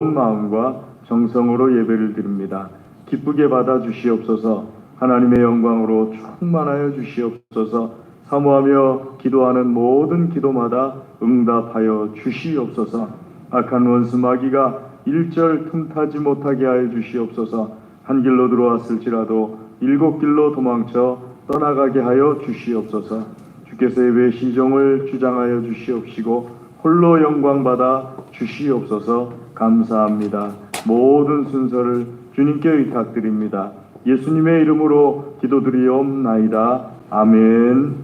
마음과 정성으로 예배를 드립니다. 기쁘게 받아 주시옵소서. 하나님의 영광으로 충만하여 주시옵소서. 사모하며 기도하는 모든 기도마다 응답하여 주시옵소서. 악한 원수 마귀가 일절 틈타지 못하게 하여 주시옵소서. 한 길로 들어왔을지라도 일곱 길로 도망쳐 떠나가게 하여 주시옵소서. 주께서 예배의 시종을 주장하여 주시옵시고 홀로 영광받아 주시옵소서. 감사합니다. 모든 순서를 주님께 의탁드립니다. 예수님의 이름으로 기도드리옵나이다. 아멘.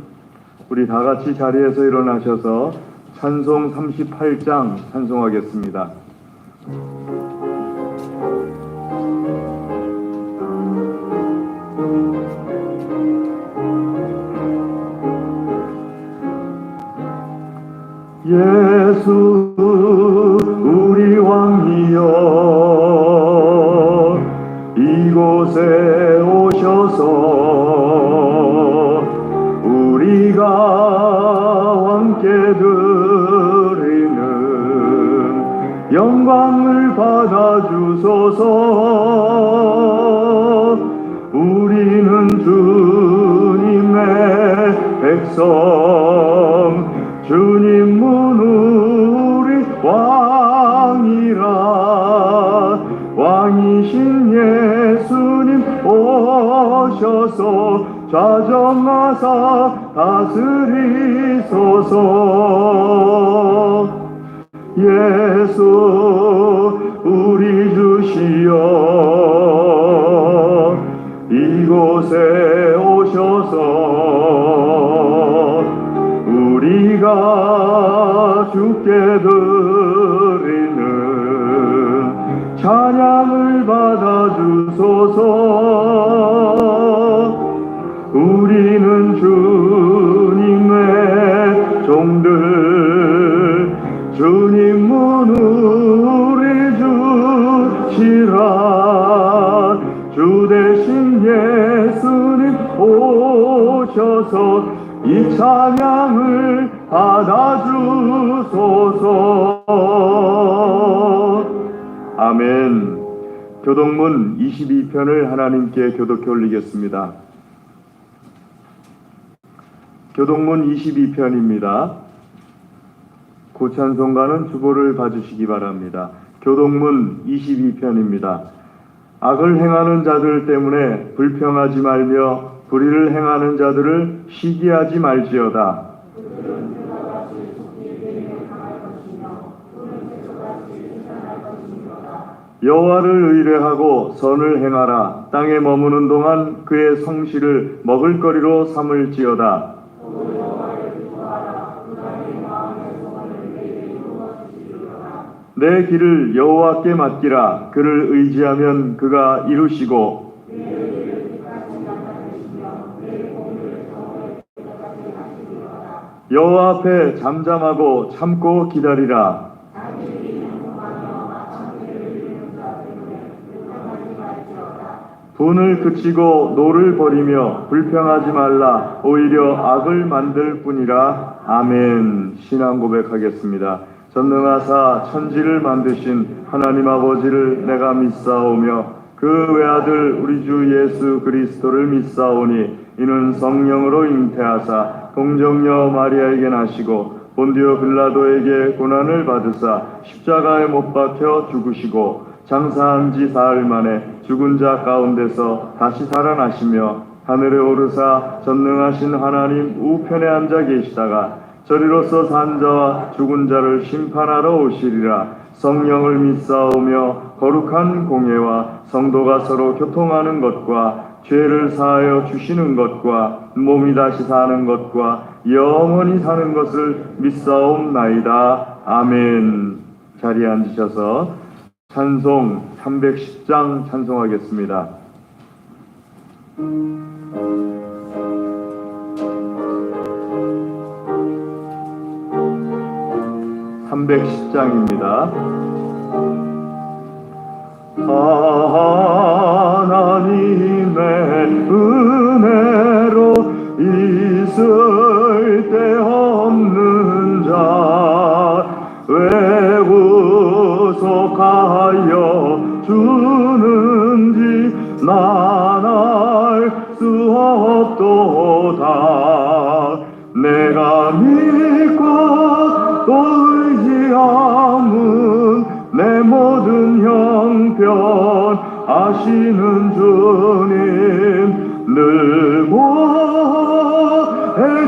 우리 다같이 자리에서 일어나셔서 찬송 38장 찬송하겠습니다. 예수 우리 왕이여 이곳에 오셔서 우리가 함께 드리는 영광을 받아주소서. 우리는 주님의 백성 주님은 우리 왕이라. 왕이신 예수님 오셔서 좌정하사 다스리소서. 예수 우리 주시여 이곳에 오셔서 우리가 주께 드리는 찬양을 받아주소서. 우리는 주님의 종들 주님은 우리 주시라. 주 대신 예수님 오셔서 이 찬양을 받아주소서. 아멘. 교동문 22편을 하나님께 교독해 올리겠습니다. 교동문 22편입니다. 고찬송가는 주보를 봐주시기 바랍니다. 교동문 22편입니다. 악을 행하는 자들 때문에 불평하지 말며 불의를 행하는 자들을 시기하지 말지어다. 여호와를 의뢰하고 선을 행하라. 땅에 머무는 동안 그의 성실을 먹을거리로 삼을지어다. 내 길을 여호와께 맡기라. 그를 의지하면 그가 이루시고 여호와 앞에 잠잠하고 참고 기다리라. 분을 그치고 노를 버리며 불평하지 말라. 오히려 악을 만들 뿐이라. 아멘. 신앙 고백하겠습니다. 전능하사 천지를 만드신 하나님 아버지를 내가 믿사오며 그 외아들 우리 주 예수 그리스도를 믿사오니 이는 성령으로 잉태하사 동정녀 마리아에게 나시고 본디오 빌라도에게 고난을 받으사 십자가에 못 박혀 죽으시고 장사한 지 사흘 만에 죽은 자 가운데서 다시 살아나시며 하늘에 오르사 전능하신 하나님 우편에 앉아 계시다가 저리로서 산 자와 죽은 자를 심판하러 오시리라. 성령을 믿사오며 거룩한 공예와 성도가 서로 교통하는 것과 죄를 사하여 주시는 것과 몸이 다시 사는 것과 영원히 사는 것을 믿사옵나이다. 아멘. 자리에 앉으셔서 찬송 310장 찬송하겠습니다. 310장입니다. 하나님의 은혜로 있을 데 없는 자 왜 구속하여 하여 주는지 난 알 수 없도다. 내가 믿고 또 의지함은 내 모든 형편 아시는 주님 늘 보해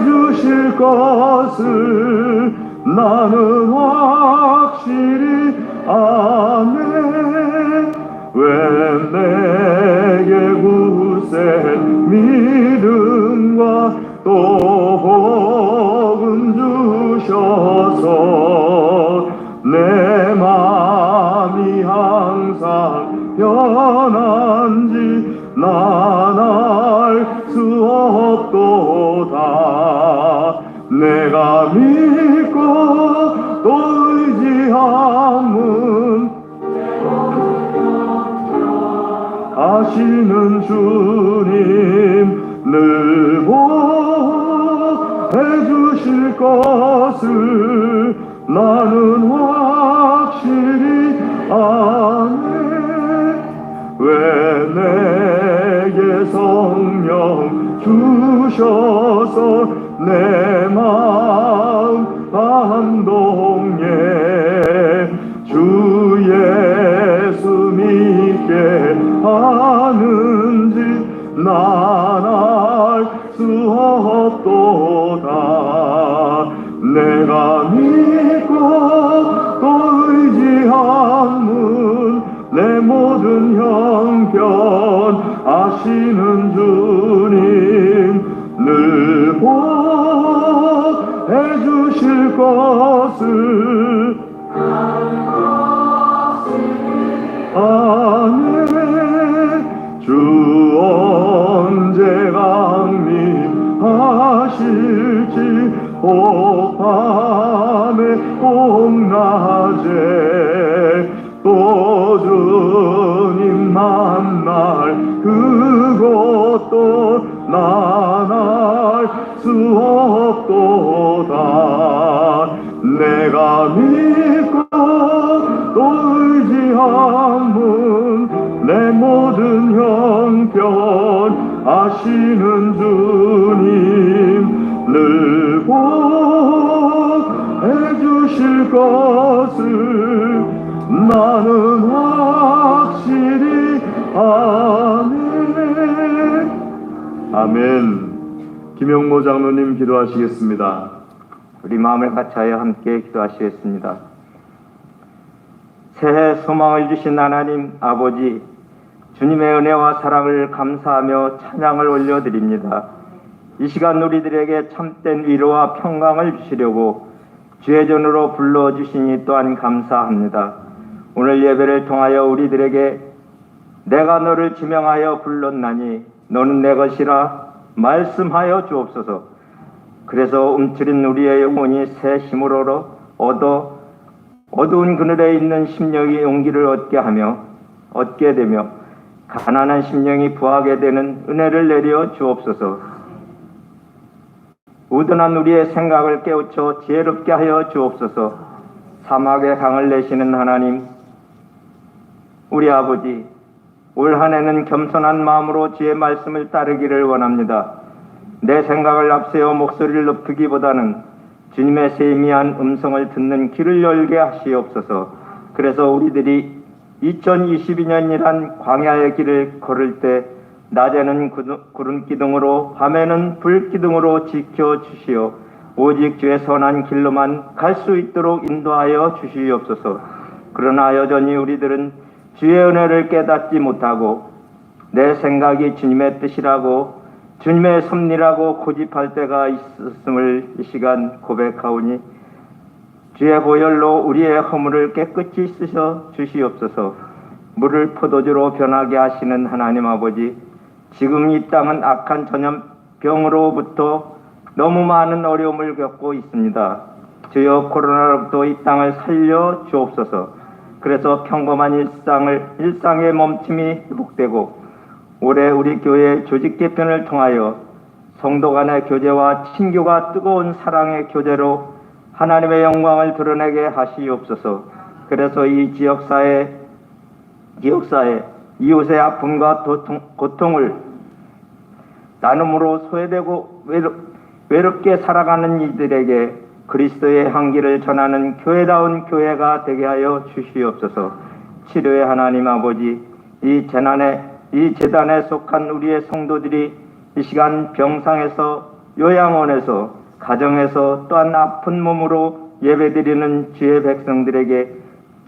주실 것을 나는 확실히 아네. 왜 내게 굳센 믿음과 또 복음 주셔서 내 맘이 항상 변한지 난 알 수 없도다. 내가 믿고 또 의지함은 아시는 주님 늘 보해 주실 것을 나는 확실히 아네. 왜 내게 성령 주셔서 내 마음 감동해 주 예수 믿게 하는지 난 알 수 없도다. 내가 믿고 또 의지함은 내 모든 형편 아시는 주님 늘 보해 주실 것을 아네. 주 언제 강림하실지 혹밤에 혹낮에 또 주님 만날 그것도 난 알 수 없도다. 내가 믿고 또 의지함은 내 모든 형편 아시는 주님 늘 보해 주실 것을 나는 확실히 아네. 아멘. 김영모 장로님 기도하시겠습니다. 우리 마음을 같이하여 함께 기도하시겠습니다. 새해 소망을 주신 하나님 아버지, 주님의 은혜와 사랑을 감사하며 찬양을 올려드립니다. 이 시간 우리들에게 참된 위로와 평강을 주시려고 주의 전으로 불러주시니 또한 감사합니다. 오늘 예배를 통하여 우리들에게 내가 너를 지명하여 불렀나니 너는 내 것이라 말씀하여 주옵소서. 그래서 움츠린 우리의 영혼이 새 힘으로 얻어 어두운 그늘에 있는 심령이 용기를 얻게 되며 가난한 심령이 부하게 되는 은혜를 내려 주옵소서. 우둔한 우리의 생각을 깨우쳐 지혜롭게 하여 주옵소서. 사막의 강을 내시는 하나님, 우리 아버지, 올 한 해는 겸손한 마음으로 주의 말씀을 따르기를 원합니다. 내 생각을 앞세워 목소리를 높이기보다는 주님의 세미한 음성을 듣는 길을 열게 하시옵소서. 그래서 우리들이 2022년이란 광야의 길을 걸을 때 낮에는 구름 기둥으로 밤에는 불 기둥으로 지켜주시어 오직 주의 선한 길로만 갈 수 있도록 인도하여 주시옵소서. 그러나 여전히 우리들은 주의 은혜를 깨닫지 못하고 내 생각이 주님의 뜻이라고 주님의 섭리라고 고집할 때가 있었음을 이 시간 고백하오니 주의 보혈로 우리의 허물을 깨끗이 씻어 주시옵소서. 물을 포도주로 변하게 하시는 하나님 아버지, 지금 이 땅은 악한 전염병으로부터 너무 많은 어려움을 겪고 있습니다. 주여 코로나로부터 이 땅을 살려 주옵소서. 그래서 평범한 일상의 멈춤이 회복되고 올해 우리 교회 조직 개편을 통하여 성도 간의 교제와 친교가 뜨거운 사랑의 교제로 하나님의 영광을 드러내게 하시옵소서. 그래서 이 지역사회 기억사에 이웃의 아픔과 고통을 나눔으로 소외되고 외롭게 살아가는 이들에게 그리스도의 향기를 전하는 교회다운 교회가 되게 하여 주시옵소서. 치료의 하나님 아버지, 이 재단에 속한 우리의 성도들이 이 시간 병상에서, 요양원에서, 가정에서, 또한 아픈 몸으로 예배드리는 주의 백성들에게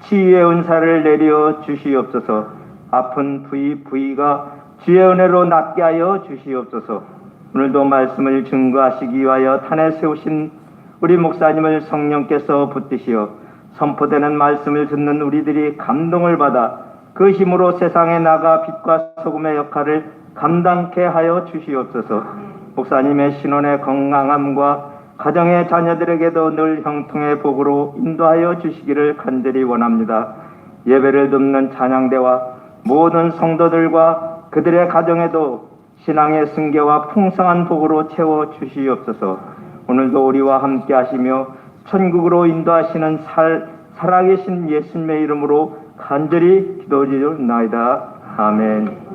치유의 은사를 내려 주시옵소서. 아픈 부위가 주의 은혜로 낫게 하여 주시옵소서. 오늘도 말씀을 증거하시기 위하여 탄에 세우신 우리 목사님을 성령께서 붙드시어 선포되는 말씀을 듣는 우리들이 감동을 받아 그 힘으로 세상에 나가 빛과 소금의 역할을 감당케 하여 주시옵소서. 목사님의 신혼의 건강함과 가정의 자녀들에게도 늘 형통의 복으로 인도하여 주시기를 간절히 원합니다. 예배를 듣는 찬양대와 모든 성도들과 그들의 가정에도 신앙의 승계와 풍성한 복으로 채워 주시옵소서. 오늘도 우리와 함께 하시며 천국으로 인도하시는 살아계신 예수님의 이름으로 간절히 기도드리옵나이다. 아멘.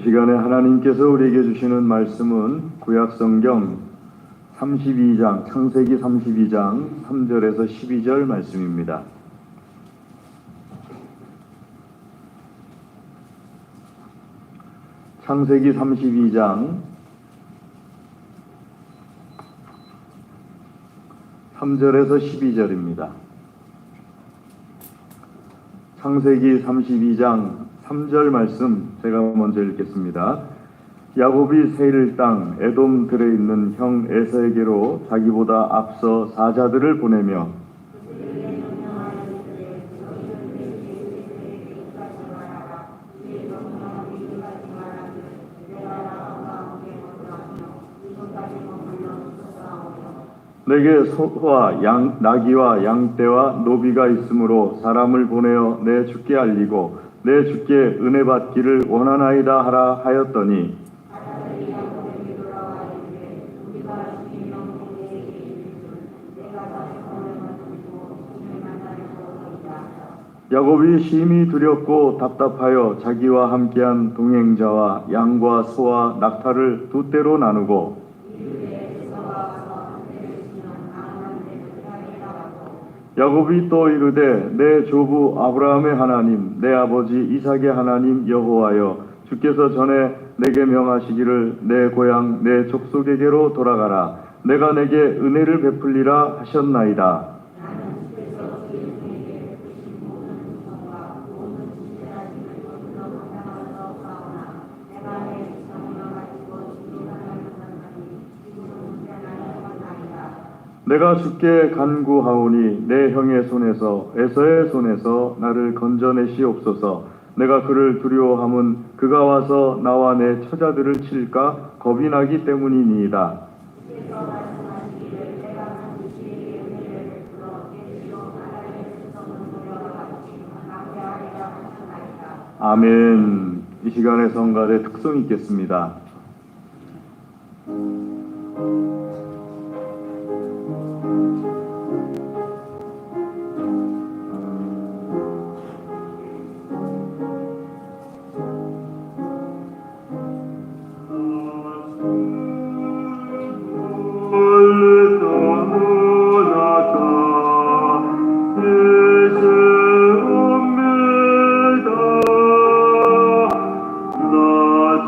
이 시간에 하나님께서 우리에게 주시는 말씀은 구약성경 32장, 창세기 32장 3절에서 12절 말씀입니다. 창세기 32장 3절에서 12절입니다. 창세기 32장 3절 말씀 제가 먼저 읽겠습니다. 야곱이 세일 땅 에돔 들에 있는 형 에서에게로 자기보다 앞서 사자들을 보내며 내게 소와 나귀와 양떼와 노비가 있으므로 사람을 보내어 내 주께 알리고 내 주께 은혜 받기를 원하나이다 하라 하였더니 야곱이 심히 두렵고 답답하여 자기와 함께한 동행자와 양과 소와 낙타를 두 떼로 나누고 야곱이 또 이르되 내 조부 아브라함의 하나님 내 아버지 이삭의 하나님 여호와여 주께서 전에 내게 명하시기를 내 고향 내 족속에게로 돌아가라 내가 내게 은혜를 베풀리라 하셨나이다. 내가 주께 간구하오니 내 형의 손에서 에서의 손에서 나를 건져내시옵소서. 내가 그를 두려워함은 그가 와서 나와 내 처자들을 칠까 겁이 나기 때문이니이다. 아멘. 이 시간에 성가대 특성이 있겠습니다. 예수 옵니다. 나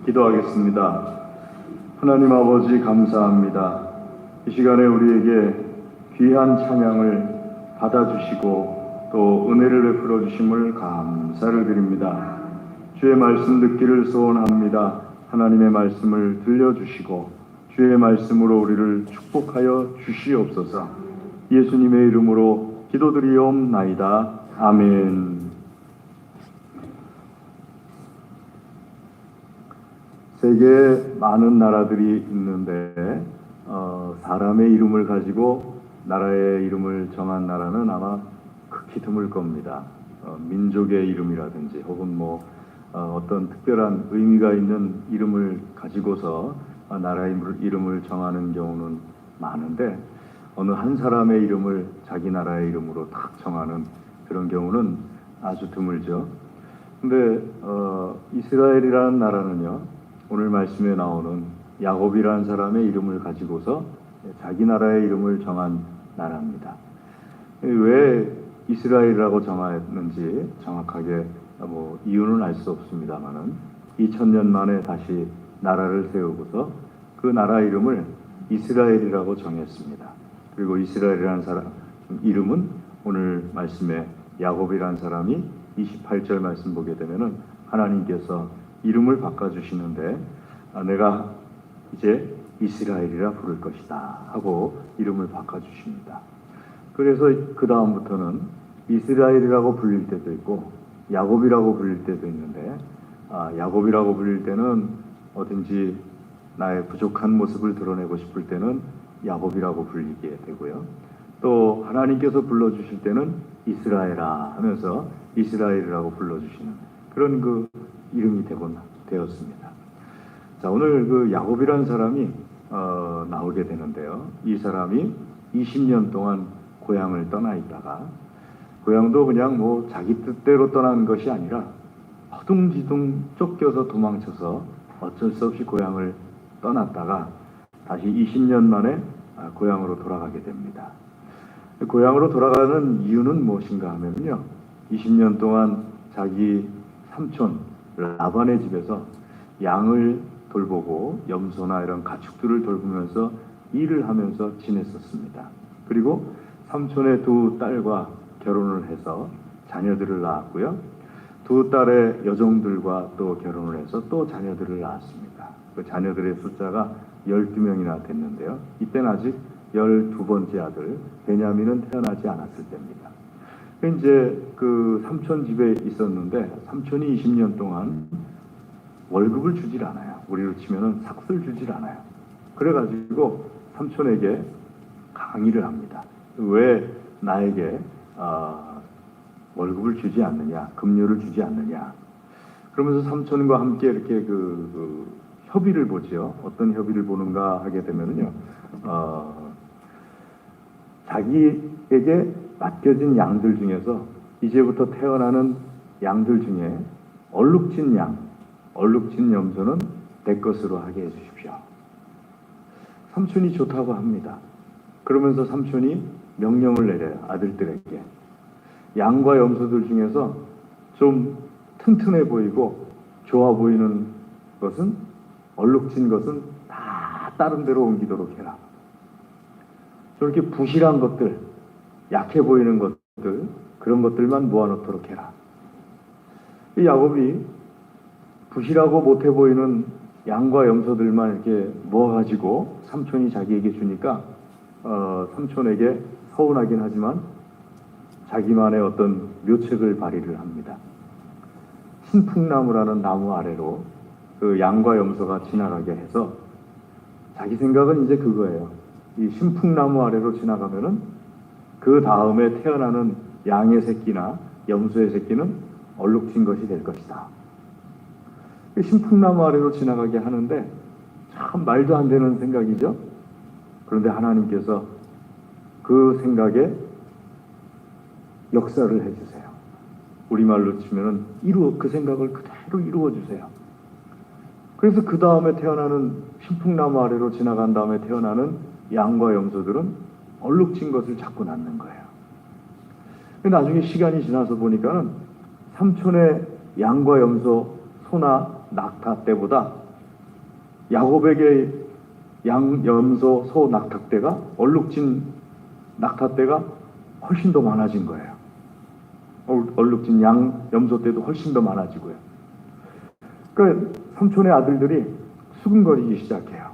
기도하겠습니다. 하나님 아버지 감사합니다. 이 시간에 우리에게 귀한 찬양을 받아주시고 또 은혜를 베풀어 주심을 감사를 드립니다. 주의 말씀 듣기를 소원합니다. 하나님의 말씀을 들려주시고 주의 말씀으로 우리를 축복하여 주시옵소서. 예수님의 이름으로 기도드리옵나이다. 아멘. 세계에 많은 나라들이 있는데 사람의 이름을 가지고 나라의 이름을 정한 나라는 아마 극히 드물 겁니다. 민족의 이름이라든지 혹은 어떤 특별한 의미가 있는 이름을 가지고서 나라의 이름을 정하는 경우는 많은데 어느 한 사람의 이름을 자기 나라의 이름으로 딱 정하는 그런 경우는 아주 드물죠. 근데 이스라엘이라는 나라는요, 오늘 말씀에 나오는 야곱이라는 사람의 이름을 가지고서 자기 나라의 이름을 정한 나라입니다. 왜 이스라엘이라고 정했는지 정확하게 이유는 알 수 없습니다만은 2000년 만에 다시 나라를 세우고서 그 나라 이름을 이스라엘이라고 정했습니다. 그리고 이스라엘이라는 사람 이름은 오늘 말씀에 야곱이라는 사람이 28절 말씀 보게 되면은 하나님께서 이름을 바꿔주시는데 내가 이제 이스라엘이라 부를 것이다 하고 이름을 바꿔주십니다. 그래서 그 다음부터는 이스라엘이라고 불릴 때도 있고 야곱이라고 불릴 때도 있는데 야곱이라고 불릴 때는 어딘지 나의 부족한 모습을 드러내고 싶을 때는 야곱이라고 불리게 되고요. 또 하나님께서 불러주실 때는 이스라엘아 하면서 이스라엘이라고 불러주시는 그런 그 이름이 되었습니다. 자, 오늘 그 야곱이라는 사람이 나오게 되는데요. 이 사람이 20년 동안 고향을 떠나 있다가 고향도 그냥 자기 뜻대로 떠난 것이 아니라 허둥지둥 쫓겨서 도망쳐서 어쩔 수 없이 고향을 떠났다가 다시 20년 만에 고향으로 돌아가게 됩니다. 고향으로 돌아가는 이유는 무엇인가 하면요, 20년 동안 자기 삼촌 라반의 집에서 양을 돌보고 염소나 이런 가축들을 돌보면서 일을 하면서 지냈었습니다. 그리고 삼촌의 두 딸과 결혼을 해서 자녀들을 낳았고요. 두 딸의 여종들과 또 결혼을 해서 또 자녀들을 낳았습니다. 그 자녀들의 숫자가 12명이나 됐는데요. 이때는 아직 12번째 아들 베냐민은 태어나지 않았을 때입니다. 이제 그 삼촌 집에 있었는데 삼촌이 20년 동안 월급을 주질 않아요. 우리로 치면은 삭스를 주질 않아요. 그래가지고 삼촌에게 강의를 합니다. 왜 나에게 월급을 주지 않느냐, 급료를 주지 않느냐. 그러면서 삼촌과 함께 이렇게 협의를 보죠. 어떤 협의를 보는가 하게 되면은요, 자기에게 맡겨진 양들 중에서 이제부터 태어나는 양들 중에 얼룩진 양, 얼룩진 염소는 내 것으로 하게 해주십시오. 삼촌이 좋다고 합니다. 그러면서 삼촌이 명령을 내려요. 아들들에게. 양과 염소들 중에서 좀 튼튼해 보이고 좋아 보이는 것은, 얼룩진 것은 다 다른 데로 옮기도록 해라. 저렇게 부실한 것들, 약해 보이는 것들, 그런 것들만 모아놓도록 해라. 이 야곱이 부실하고 못해 보이는 양과 염소들만 이렇게 모아가지고 삼촌이 자기에게 주니까 삼촌에게 서운하긴 하지만 자기만의 어떤 묘책을 발휘를 합니다. 신풍나무라는 나무 아래로 그 양과 염소가 지나가게 해서 자기 생각은 이제 그거예요. 이 신풍나무 아래로 지나가면은 그 다음에 태어나는 양의 새끼나 염소의 새끼는 얼룩진 것이 될 것이다. 신풍나무 아래로 지나가게 하는데 참 말도 안 되는 생각이죠. 그런데 하나님께서 그 생각에 역사를 해주세요. 우리말로 치면은 그 생각을 그대로 이루어 주세요. 그래서 그 다음에 태어나는 신풍나무 아래로 지나간 다음에 태어나는 양과 염소들은 얼룩진 것을 자꾸 낳는 거예요. 나중에 시간이 지나서 보니까는 삼촌의 양과 염소, 소나 낙타 때보다 야곱에게 양, 염소, 소 낙타떼가 얼룩진 낙타떼가 훨씬 더 많아진 거예요. 얼룩진 양, 염소 떼도 훨씬 더 많아지고요. 그러니까 삼촌의 아들들이 수근거리기 시작해요.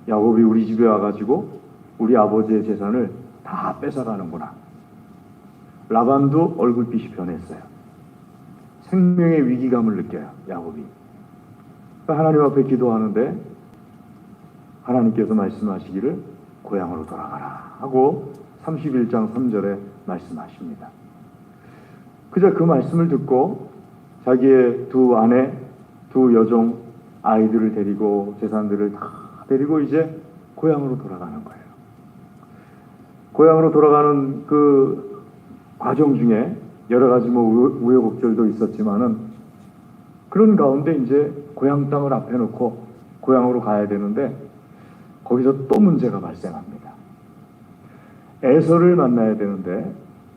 야곱이 우리 집에 와가지고 우리 아버지의 재산을 다 뺏어가는구나. 라반도 얼굴빛이 변했어요. 생명의 위기감을 느껴요, 야곱이. 그러니까 하나님 앞에 기도하는데 하나님께서 말씀하시기를 고향으로 돌아가라 하고 31장 3절에 말씀하십니다. 그저 그 말씀을 듣고 자기의 두 아내, 두 여종, 아이들을 데리고 재산들을 다 데리고 이제 고향으로 돌아가는 거예요. 고향으로 돌아가는 그 과정 중에 여러 가지 우여곡절도 있었지만은 그런 가운데 이제 고향 땅을 앞에 놓고 고향으로 가야 되는데 거기서 또 문제가 발생합니다. 에서를 만나야 되는데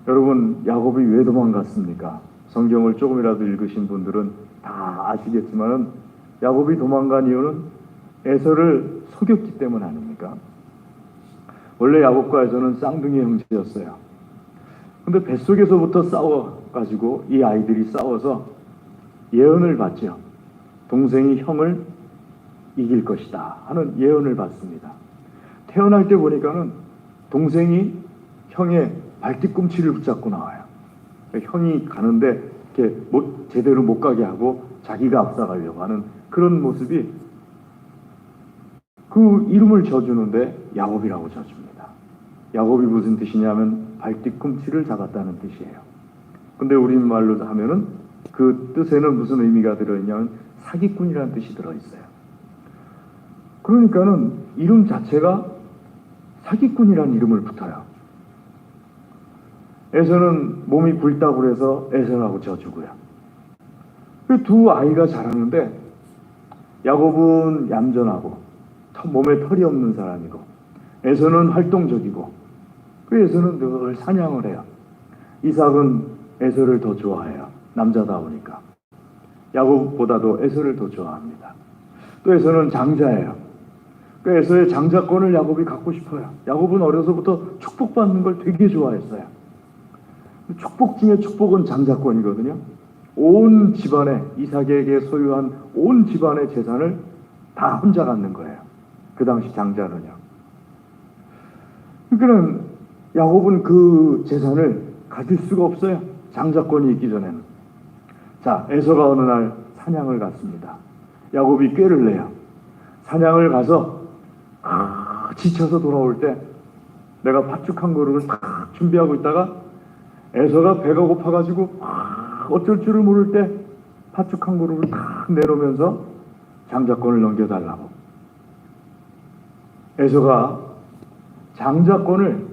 여러분 야곱이 왜 도망갔습니까? 성경을 조금이라도 읽으신 분들은 다 아시겠지만은 야곱이 도망간 이유는 에서를 속였기 때문 아닙니까? 원래 야곱과 에서는 쌍둥이 형제였어요. 근데 뱃속에서부터 싸워가지고 이 아이들이 싸워서 예언을 받죠. 동생이 형을 이길 것이다 하는 예언을 받습니다. 태어날 때 보니까는 동생이 형의 발뒤꿈치를 붙잡고 나와요. 형이 가는데 이렇게 제대로 못 가게 하고 자기가 앞서가려고 하는 그런 모습이 그 이름을 져주는데 야곱이라고 져줍니다. 야곱이 무슨 뜻이냐면 발뒤꿈치를 잡았다는 뜻이에요. 근데 우리말로 하면은 그 뜻에는 무슨 의미가 들어있냐면 사기꾼이라는 뜻이 들어있어요. 그러니까는 이름 자체가 사기꾼이라는 이름을 붙어요. 에서는 몸이 굵다고 해서 에서라고 져주고요. 그 두 아이가 자라는데 야곱은 얌전하고 몸에 털이 없는 사람이고 에서는 활동적이고 그 에서는 늘 사냥을 해요. 이삭은 에서를 더 좋아해요. 남자다우니까. 야곱보다도 에서를 더 좋아합니다. 또 에서는 장자예요. 그 에서의 장자권을 야곱이 갖고 싶어요. 야곱은 어려서부터 축복받는 걸 되게 좋아했어요. 축복 중에 축복은 장자권이거든요. 온 집안에 이삭에게 소유한 온 집안의 재산을 다 혼자 갖는 거예요. 그 당시 장자는요. 그러니까 야곱은 그 재산을 가질 수가 없어요. 장자권이 있기 전에는. 자, 에서가 어느 날 사냥을 갔습니다. 야곱이 꾀를 내요. 사냥을 가서 지쳐서 돌아올 때 내가 팥죽 한 그릇을 딱 준비하고 있다가 에서가 배가 고파가지고 어쩔 줄을 모를 때 팥죽 한 그릇을 딱 내놓으면서 장자권을 넘겨달라고. 에서가 장자권을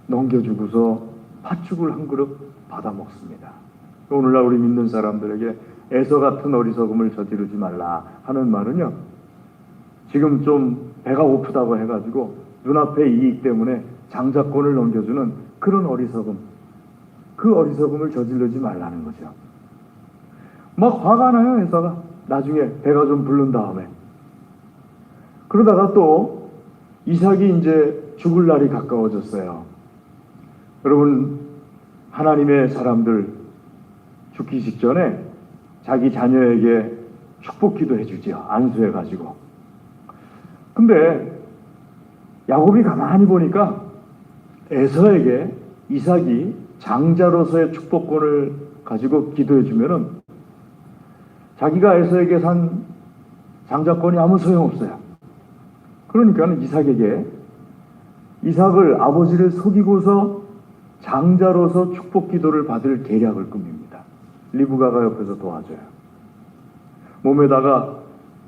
넘겨주고서 팥죽을 한 그릇 받아 먹습니다. 오늘날 우리 믿는 사람들에게 에서 같은 어리석음을 저지르지 말라 하는 말은요, 지금 좀 배가 고프다고 해가지고 눈앞의 이익 때문에 장자권을 넘겨주는 그런 어리석음, 그 어리석음을 저지르지 말라는 거죠. 막 화가 나요, 에서가. 나중에 배가 좀 부른 다음에. 그러다가 또 이삭이 이제 죽을 날이 가까워졌어요. 여러분, 하나님의 사람들 죽기 직전에 자기 자녀에게 축복 기도해 주지요. 안수해가지고. 근데 야곱이 가만히 보니까 에서에게 이삭이 장자로서의 축복권을 가지고 기도해 주면은 자기가 에서에게 산 장자권이 아무 소용없어요. 그러니까 이삭에게 이삭을 아버지를 속이고서 장자로서 축복 기도를 받을 계략을 꾸밉니다. 리브가가 옆에서 도와줘요. 몸에다가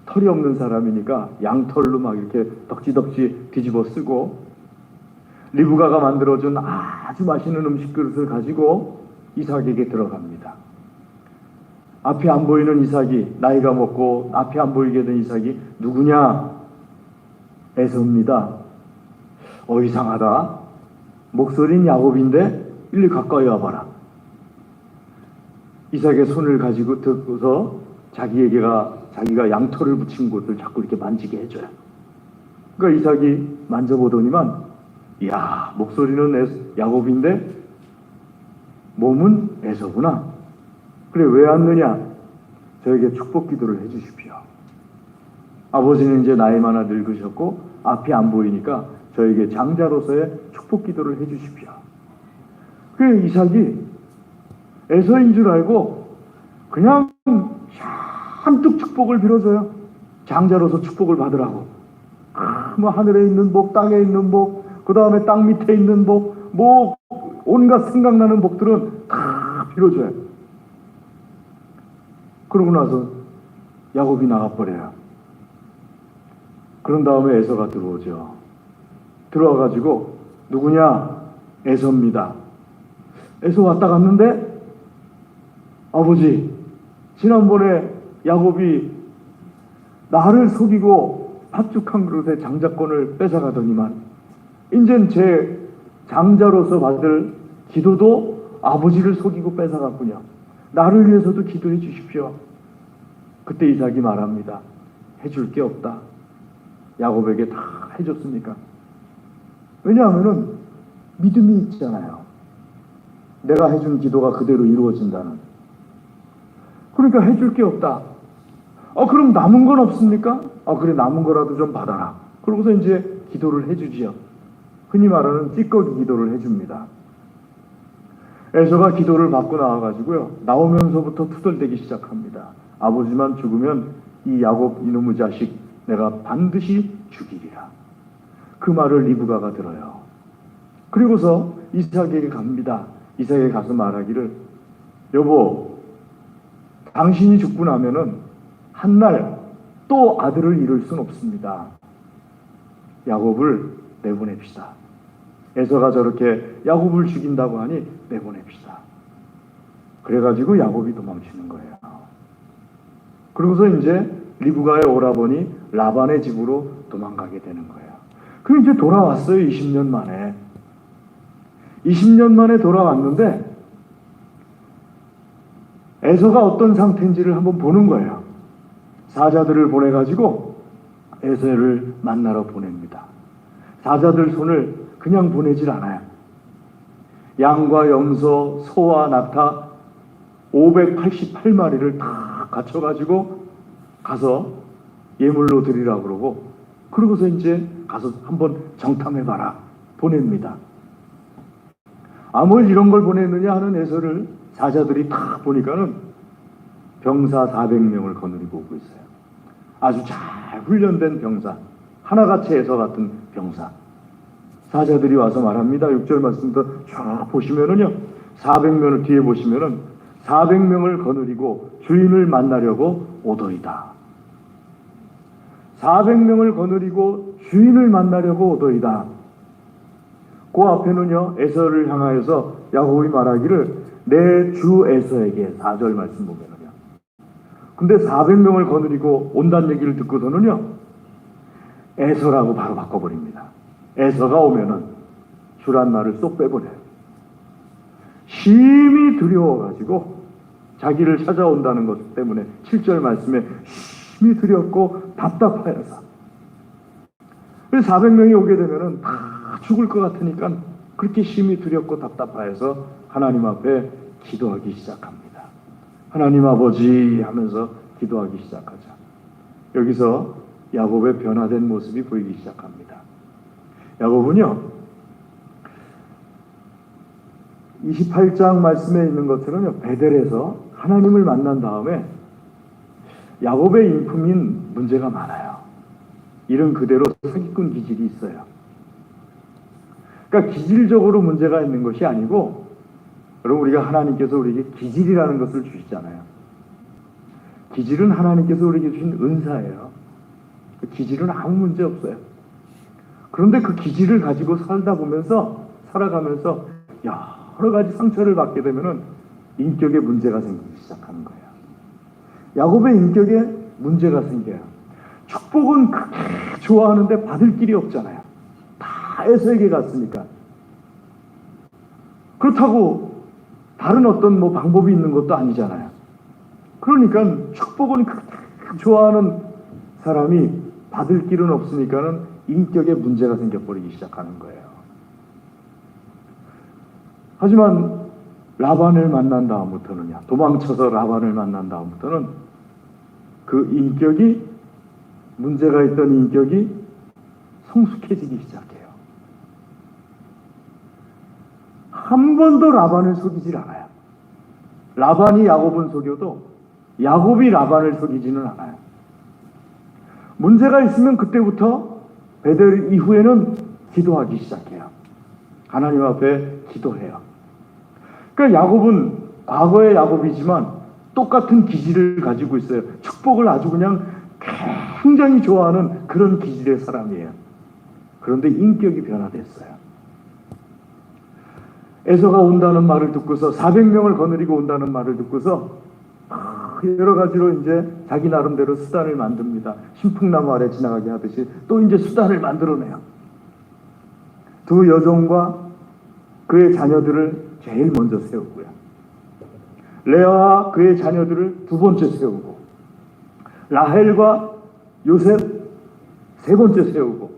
털이 없는 사람이니까 양털로 막 이렇게 덕지덕지 뒤집어 쓰고 리브가가 만들어준 아주 맛있는 음식 그릇을 가지고 이삭에게 들어갑니다. 앞이 안 보이는 이삭이, 나이가 먹고 앞이 안 보이게 된 이삭이 누구냐? 에서입니다. 이상하다. 목소리는 야곱인데 일리 가까이 와봐라. 이삭의 손을 가지고 듣고서 자기에게가 자기가 양털을 붙인 곳을 자꾸 이렇게 만지게 해줘요. 그러니까 이삭이 만져보더니만, 이야, 목소리는 야곱인데 몸은 에서구나. 그래, 왜 왔느냐? 저에게 축복 기도를 해주십시오. 아버지는 이제 나이 많아 늙으셨고 앞이 안 보이니까 저에게 장자로서의 축복 기도를 해주십시오. 그래, 이삭이 에서인 줄 알고 그냥 한뚝 축복을 빌어줘요. 장자로서 축복을 받으라고. 뭐 하늘에 있는 복, 땅에 있는 복, 그 다음에 땅 밑에 있는 복, 뭐 온갖 생각나는 복들은 다 빌어줘요. 그러고 나서 야곱이 나가버려요. 그런 다음에 에서가 들어오죠. 들어와가지고 누구냐? 에서입니다. 에서 왔다 갔는데, 아버지, 지난번에 야곱이 나를 속이고 팥죽 한 그릇의 장자권을 뺏어가더니만 이젠 제 장자로서 받을 기도도 아버지를 속이고 뺏어갔군요. 나를 위해서도 기도해 주십시오. 그때 이삭이 말합니다. 해줄 게 없다. 야곱에게 다 해줬으니까. 왜냐하면은 믿음이 있잖아요. 내가 해준 기도가 그대로 이루어진다는. 그러니까 해줄 게 없다. 그럼 남은 건 없습니까? 그래, 남은 거라도 좀 받아라. 그러고서 이제 기도를 해주지요. 흔히 말하는 찌꺼기 기도를 해줍니다. 에서가 기도를 받고 나와가지고요, 나오면서부터 투덜대기 시작합니다. 아버지만 죽으면 이 야곱 이놈의 자식 내가 반드시 죽이리라. 그 말을 리브가가 들어요. 그리고서 이삭에게 갑니다. 이삭에게 가서 말하기를, 여보, 당신이 죽고 나면은 한날 또 아들을 잃을 순 없습니다. 야곱을 내보냅시다. 에서가 저렇게 야곱을 죽인다고 하니 내보냅시다. 그래가지고 야곱이 도망치는 거예요. 그러고서 이제 리브가의 오라버니 라반의 집으로 도망가게 되는 거예요. 그 이제 돌아왔어요. 20년 만에. 20년 만에 돌아왔는데 에서가 어떤 상태인지를 한번 보는 거예요. 사자들을 보내가지고 에서를 만나러 보냅니다. 사자들 손을 그냥 보내질 않아요. 양과 염소, 소와 낙타 588마리를 다 갖춰가지고 가서 예물로 드리라고 그러고, 그러고서 이제 가서 한번 정탐해봐라 보냅니다. 뭘 이런 걸 보냈느냐 하는 에서를 사자들이 다 보니까는 병사 400명을 거느리고 오고 있어요. 아주 잘 훈련된 병사, 하나같이 에서 같은 병사. 사자들이 와서 말합니다. 6절 말씀부터 쫙 보시면은요, 400명을 뒤에 보시면은 400명을 거느리고 주인을 만나려고 오더이다. 400명을 거느리고 주인을 만나려고 오더이다. 그 앞에는요, 에서를 향하여서 야곱이 말하기를 내 주 에서에게, 4절 말씀 보면은요. 근데 400명을 거느리고 온다는 얘기를 듣고서는요, 에서라고 바로 바꿔버립니다. 에서가 오면은 주란 말을 쏙 빼버려요. 심히 두려워가지고 자기를 찾아온다는 것 때문에 7절 말씀에 심히 두렵고 답답하여서. 그래서 400명이 오게 되면은 다 죽을 것 같으니까 그렇게 심히 두렵고 답답하여서 하나님 앞에 기도하기 시작합니다. 하나님 아버지 하면서 기도하기 시작하죠. 여기서 야곱의 변화된 모습이 보이기 시작합니다. 야곱은요, 28장 말씀에 있는 것처럼요, 베델에서 하나님을 만난 다음에 야곱의 인품인 문제가 많아요. 이런 그대로 사기꾼 기질이 있어요. 그러니까 기질적으로 문제가 있는 것이 아니고, 여러분, 우리가 하나님께서 우리에게 기질이라는 것을 주시잖아요. 기질은 하나님께서 우리에게 주신 은사예요. 그 기질은 아무 문제 없어요. 그런데 그 기질을 가지고 살아가면서 여러 가지 상처를 받게 되면은 인격에 문제가 생기기 시작하는 거예요. 야곱의 인격에 문제가 생겨요. 축복은 그렇게 좋아하는데 받을 길이 없잖아요. 다 에서에게 갔으니까. 그렇다고 다른 어떤 방법이 있는 것도 아니잖아요. 그러니까 축복은 그렇게 좋아하는 사람이 받을 길은 없으니까는 인격에 문제가 생겨버리기 시작하는 거예요. 하지만 라반을 만난 다음부터는요, 도망쳐서 라반을 만난 다음부터는 그 인격이, 문제가 있던 인격이 성숙해지기 시작해요. 한 번도 라반을 속이질 않아요. 라반이 야곱을 속여도 야곱이 라반을 속이지는 않아요. 문제가 있으면 그때부터 베델 이후에는 기도하기 시작해요. 하나님 앞에 기도해요. 그러니까 야곱은 과거의 야곱이지만 똑같은 기질을 가지고 있어요. 축복을 아주 그냥 굉장히 좋아하는 그런 기질의 사람이에요. 그런데 인격이 변화됐어요. 에서가 온다는 말을 듣고서 400명을 거느리고 온다는 말을 듣고서 여러 가지로 이제 자기 나름대로 수단을 만듭니다. 신풍나무 아래 지나가게 하듯이 또 이제 수단을 만들어내요. 두 여종과 그의 자녀들을 제일 먼저 세우고요. 레아와 그의 자녀들을 두 번째 세우고, 라헬과 요셉 세 번째 세우고,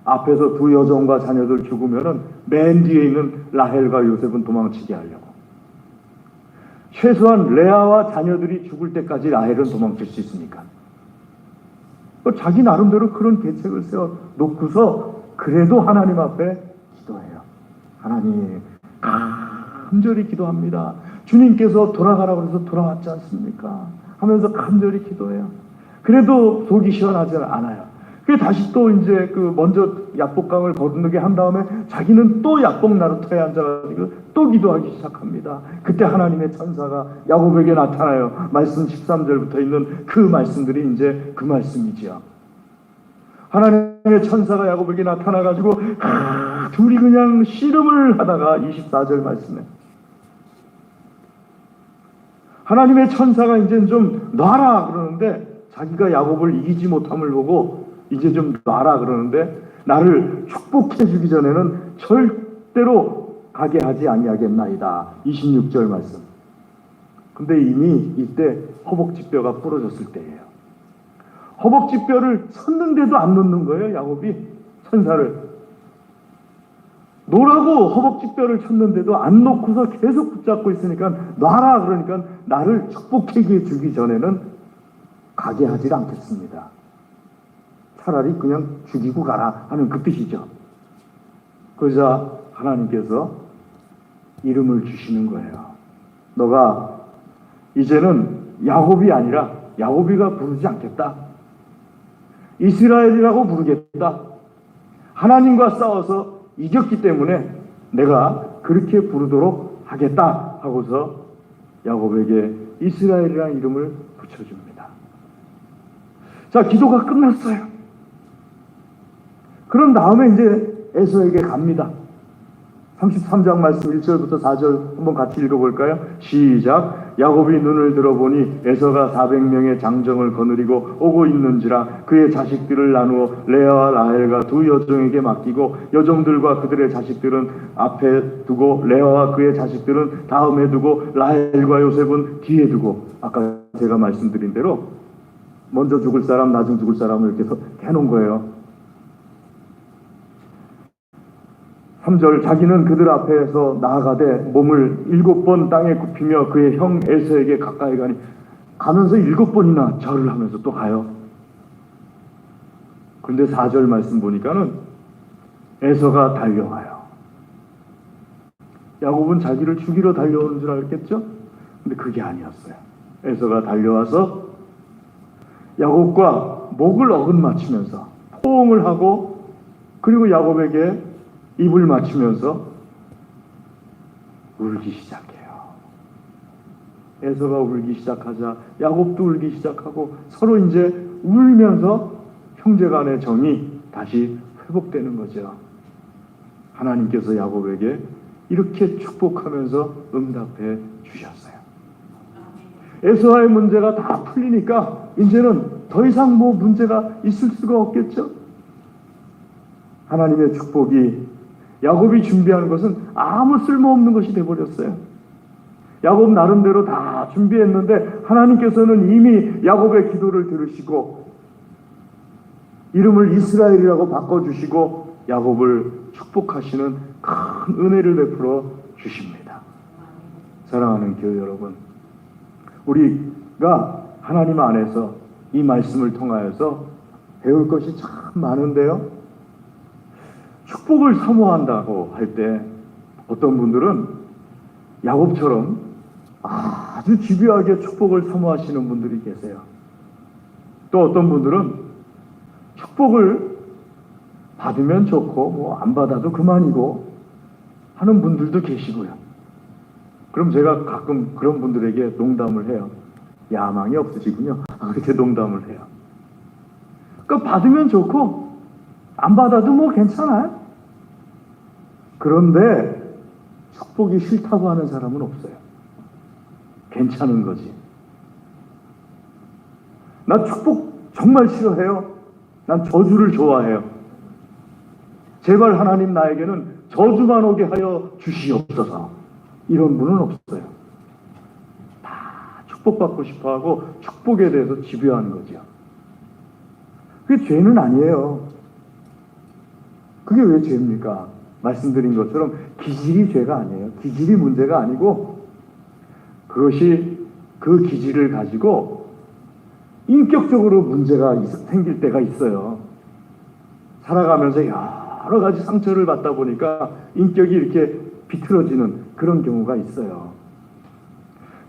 앞에서 두 여종과 자녀들 죽으면은 맨 뒤에 있는 라헬과 요셉은 도망치게 하려고. 최소한 레아와 자녀들이 죽을 때까지 라헬은 도망칠 수 있으니까. 자기 나름대로 그런 계책을 세워 놓고서 그래도 하나님 앞에 기도해요. 하나님, 간절히 기도합니다. 주님께서 돌아가라고 해서 돌아왔지 않습니까? 하면서 간절히 기도해요. 그래도 속이 시원하지 않아요. 그래서 다시 또 이제 먼저 약복강을 거두게 한 다음에 자기는 또 약복 나루터에 앉아가지고 또 기도하기 시작합니다. 그때 하나님의 천사가 야곱에게 나타나요. 말씀 13절부터 있는 그 말씀들이 이제 그 말씀이지요. 하나님의 천사가 야곱에게 나타나가지고 둘이 그냥 씨름을 하다가 24절 말씀에 하나님의 천사가 이제 좀 놔라 그러는데, 자기가 야곱을 이기지 못함을 보고 이제 좀 놔라 그러는데, 나를 축복해 주기 전에는 절대로 가게 하지 아니하겠나이다. 26절 말씀. 근데 이미 이때 허벅지뼈가 부러졌을 때예요. 허벅지뼈를 쳤는데도 안 놓는 거예요, 야곱이 천사를. 놓으라고 허벅지뼈를 쳤는데도 안 놓고서 계속 붙잡고 있으니까 놔라 그러니까 나를 축복해 주기 전에는 가게 하질 않겠습니다. 차라리 그냥 죽이고 가라 하는 그 뜻이죠. 그러자 하나님께서 이름을 주시는 거예요. 너가 이제는 야곱이 아니라 야곱이가 부르지 않겠다. 이스라엘이라고 부르겠다. 하나님과 싸워서 이겼기 때문에 내가 그렇게 부르도록 하겠다 하고서 야곱에게 이스라엘이라는 이름을 붙여줍니다. 자, 기도가 끝났어요. 그런 다음에 이제 에서에게 갑니다. 33장 말씀 1절부터 4절 한번 같이 읽어볼까요? 시작. 야곱이 눈을 들어보니 에서가 400명의 장정을 거느리고 오고 있는지라 그의 자식들을 나누어 레아와 라헬과 두 여종에게 맡기고 여종들과 그들의 자식들은 앞에 두고 레아와 그의 자식들은 다음에 두고 라헬과 요셉은 뒤에 두고, 아까 제가 말씀드린 대로 먼저 죽을 사람 나중 죽을 사람을 이렇게 해놓은 거예요. 3절. 자기는 그들 앞에서 나아가되 몸을 7번 땅에 굽히며 그의 형 에서에게 가까이 가니, 가면서 7번이나 절을 하면서 또 가요. 그런데 4절 말씀 보니까는 에서가 달려와요. 야곱은 자기를 죽이러 달려오는 줄 알겠죠? 근데 그게 아니었어요. 에서가 달려와서 야곱과 목을 어긋맞추면서 포옹을 하고, 그리고 야곱에게 입을 맞추면서 울기 시작해요. 에서가 울기 시작하자 야곱도 울기 시작하고, 서로 이제 울면서 형제간의 정이 다시 회복되는 거죠. 하나님께서 야곱에게 이렇게 축복하면서 응답해 주셨어요. 에서와의 문제가 다 풀리니까 이제는 더 이상 뭐 문제가 있을 수가 없겠죠. 하나님의 축복이 야곱이 준비하는 것은 아무 쓸모없는 것이 되어버렸어요. 야곱 나름대로 다 준비했는데 하나님께서는 이미 야곱의 기도를 들으시고 이름을 이스라엘이라고 바꿔주시고 야곱을 축복하시는 큰 은혜를 베풀어 주십니다. 사랑하는 교회 여러분, 우리가 하나님 안에서 이 말씀을 통하여서 배울 것이 참 많은데요. 축복을 사모한다고 할 때 어떤 분들은 야곱처럼 아주 집요하게 축복을 사모하시는 분들이 계세요. 또 어떤 분들은 축복을 받으면 좋고 뭐 안 받아도 그만이고 하는 분들도 계시고요. 그럼 제가 가끔 그런 분들에게 농담을 해요. 야망이 없으시군요. 그렇게 농담을 해요. 그러니까 받으면 좋고 안 받아도 뭐 괜찮아요. 그런데 축복이 싫다고 하는 사람은 없어요. 괜찮은 거지. 나 축복 정말 싫어해요. 난 저주를 좋아해요. 제발 하나님 나에게는 저주만 오게 하여 주시옵소서. 이런 분은 없어요. 다 축복받고 싶어하고 축복에 대해서 집요한 거죠. 그게 죄는 아니에요. 그게 왜 죄입니까? 말씀드린 것처럼 기질이 죄가 아니에요. 기질이 문제가 아니고 그것이 그 기질을 가지고 인격적으로 문제가 생길 때가 있어요. 살아가면서 여러 가지 상처를 받다 보니까 인격이 이렇게 비틀어지는 그런 경우가 있어요.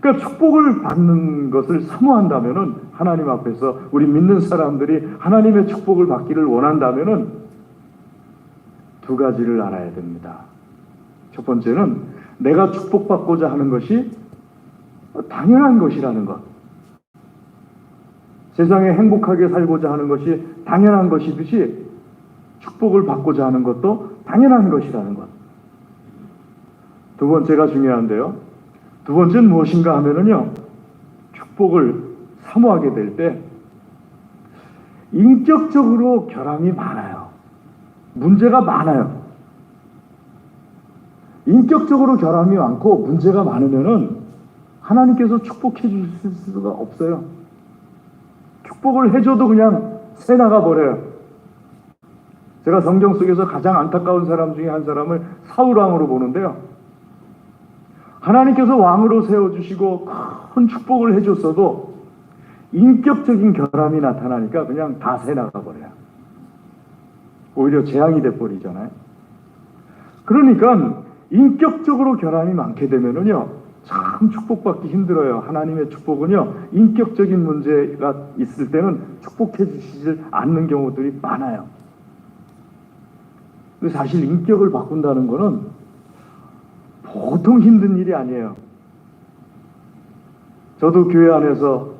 그러니까 축복을 받는 것을 사모한다면은 하나님 앞에서 우리 믿는 사람들이 하나님의 축복을 받기를 원한다면은 두 가지를 알아야 됩니다. 첫 번째는 내가 축복받고자 하는 것이 당연한 것이라는 것. 세상에 행복하게 살고자 하는 것이 당연한 것이듯이 축복을 받고자 하는 것도 당연한 것이라는 것. 두 번째가 중요한데요. 두 번째는 무엇인가 하면은요, 축복을 사모하게 될 때 인격적으로 결함이 많아요. 문제가 많아요. 인격적으로 결함이 많고 문제가 많으면은 하나님께서 축복해 주실 수가 없어요. 축복을 해줘도 그냥 새 나가 버려요. 제가 성경 속에서 가장 안타까운 사람 중에 한 사람을 사울왕으로 보는데요. 하나님께서 왕으로 세워주시고 큰 축복을 해줬어도 인격적인 결함이 나타나니까 그냥 다 새 나가 버려요. 오히려 재앙이 돼버리잖아요. 그러니까 인격적으로 결함이 많게 되면은요, 참 축복받기 힘들어요. 하나님의 축복은요, 인격적인 문제가 있을 때는 축복해 주시지 않는 경우들이 많아요. 근데 사실 인격을 바꾼다는 거는 보통 힘든 일이 아니에요. 저도 교회 안에서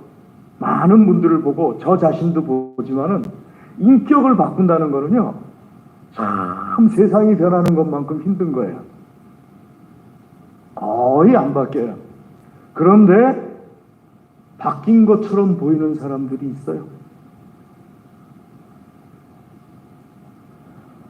많은 분들을 보고 저 자신도 보지만은 인격을 바꾼다는 거는요, 참 세상이 변하는 것만큼 힘든 거예요. 거의 안 바뀌어요. 그런데 바뀐 것처럼 보이는 사람들이 있어요.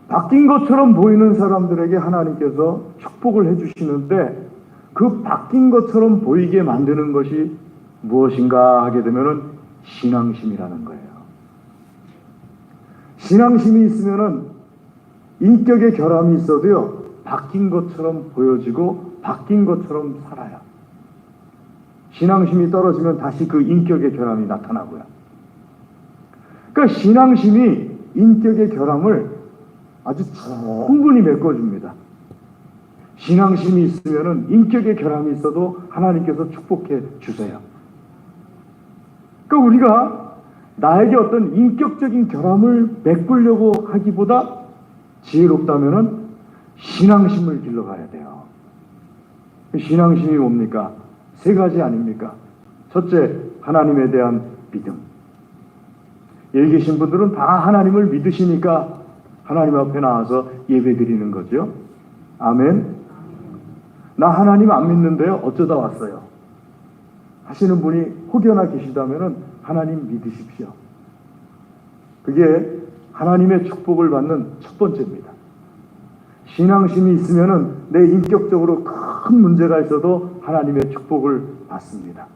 바뀐 것처럼 보이는 사람들에게 하나님께서 축복을 해주시는데 그 바뀐 것처럼 보이게 만드는 것이 무엇인가 하게 되면은 신앙심이라는 거예요. 신앙심이 있으면은 인격의 결함이 있어도요, 바뀐 것처럼 보여지고 바뀐 것처럼 살아요. 신앙심이 떨어지면 다시 그 인격의 결함이 나타나고요. 그러니까 신앙심이 인격의 결함을 아주 충분히 메꿔줍니다. 신앙심이 있으면은 인격의 결함이 있어도 하나님께서 축복해 주세요. 그러니까 우리가 나에게 어떤 인격적인 결함을 메꾸려고 하기보다 지혜롭다면은 신앙심을 길러가야 돼요. 신앙심이 뭡니까? 세 가지 아닙니까? 첫째, 하나님에 대한 믿음. 여기 계신 분들은 다 하나님을 믿으시니까 하나님 앞에 나와서 예배 드리는 거죠. 아멘. 나 하나님 안 믿는데요, 어쩌다 왔어요 하시는 분이 혹여나 계시다면 하나님 믿으십시오. 그게 하나님의 축복을 받는 첫 번째입니다. 신앙심이 있으면 내 인격적으로 큰 문제가 있어도 하나님의 축복을 받습니다.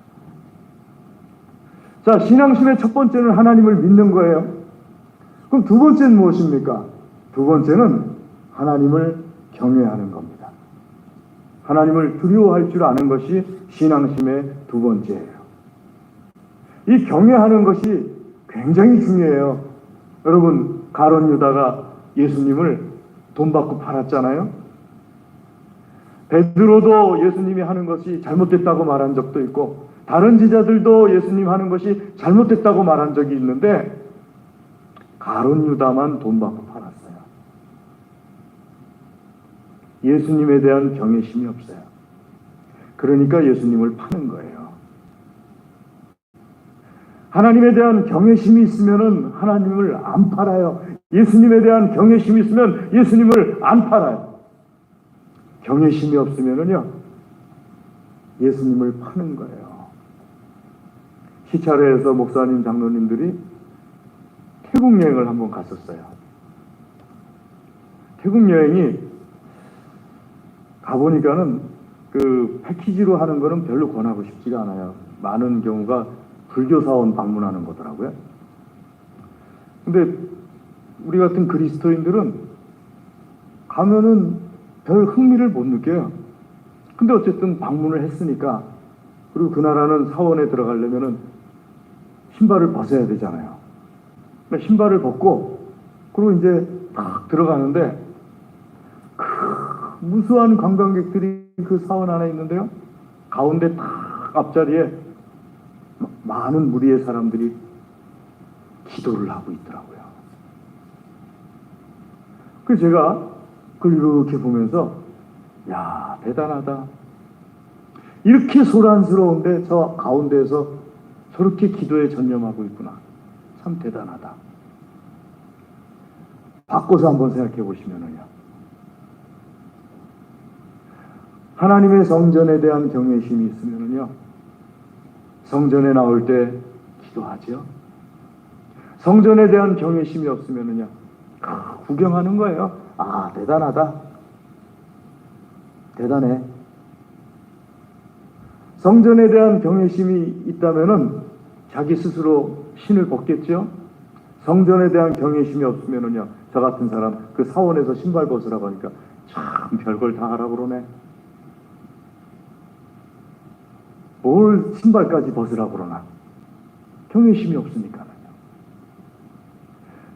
자, 신앙심의 첫 번째는 하나님을 믿는 거예요. 그럼 두 번째는 무엇입니까? 두 번째는 하나님을 경외하는 겁니다. 하나님을 두려워할 줄 아는 것이 신앙심의 두 번째예요. 이 경외하는 것이 굉장히 중요해요. 여러분, 가룟 유다가 예수님을 돈 받고 팔았잖아요. 베드로도 예수님이 하는 것이 잘못됐다고 말한 적도 있고, 다른 제자들도 예수님 하는 것이 잘못됐다고 말한 적이 있는데, 가룟 유다만 돈 받고 팔았어요. 예수님에 대한 경외심이 없어요. 그러니까 예수님을 파는 거예요. 하나님에 대한 경외심이 있으면은 하나님을 안 팔아요. 예수님에 대한 경외심이 있으면 예수님을 안 팔아요. 경외심이 없으면은요, 예수님을 파는 거예요. 시차례에서 목사님, 장로님들이 태국 여행을 한번 갔었어요. 태국 여행이 가보니까는 그 패키지로 하는 거는 별로 권하고 싶지가 않아요. 많은 경우가 불교 사원 방문하는 거더라고요. 근데 우리 같은 그리스도인들은 가면은 별 흥미를 못 느껴요. 근데 어쨌든 방문을 했으니까, 그리고 그 나라는 사원에 들어가려면은 신발을 벗어야 되잖아요. 신발을 벗고, 그리고 이제 딱 들어가는데, 무수한 관광객들이 그 사원 안에 있는데요, 가운데 딱 앞자리에 많은 무리의 사람들이 기도를 하고 있더라고요. 그래서 제가 그걸 이렇게 보면서, 야, 대단하다. 이렇게 소란스러운데 저 가운데에서 저렇게 기도에 전념하고 있구나. 참 대단하다. 바꿔서 한번 생각해 보시면은요, 하나님의 성전에 대한 경외심이 있으면은요, 성전에 나올 때 기도하죠. 성전에 대한 경외심이 없으면은요, 구경하는 거예요. 아, 대단하다. 대단해. 성전에 대한 경외심이 있다면은 자기 스스로 신을 벗겠죠. 성전에 대한 경외심이 없으면은요, 저 같은 사람 그 사원에서 신발 벗으라고 하니까 참 별걸 다 하라고 그러네. 뭘 신발까지 벗으라고 그러나. 경외심이 없으니까요.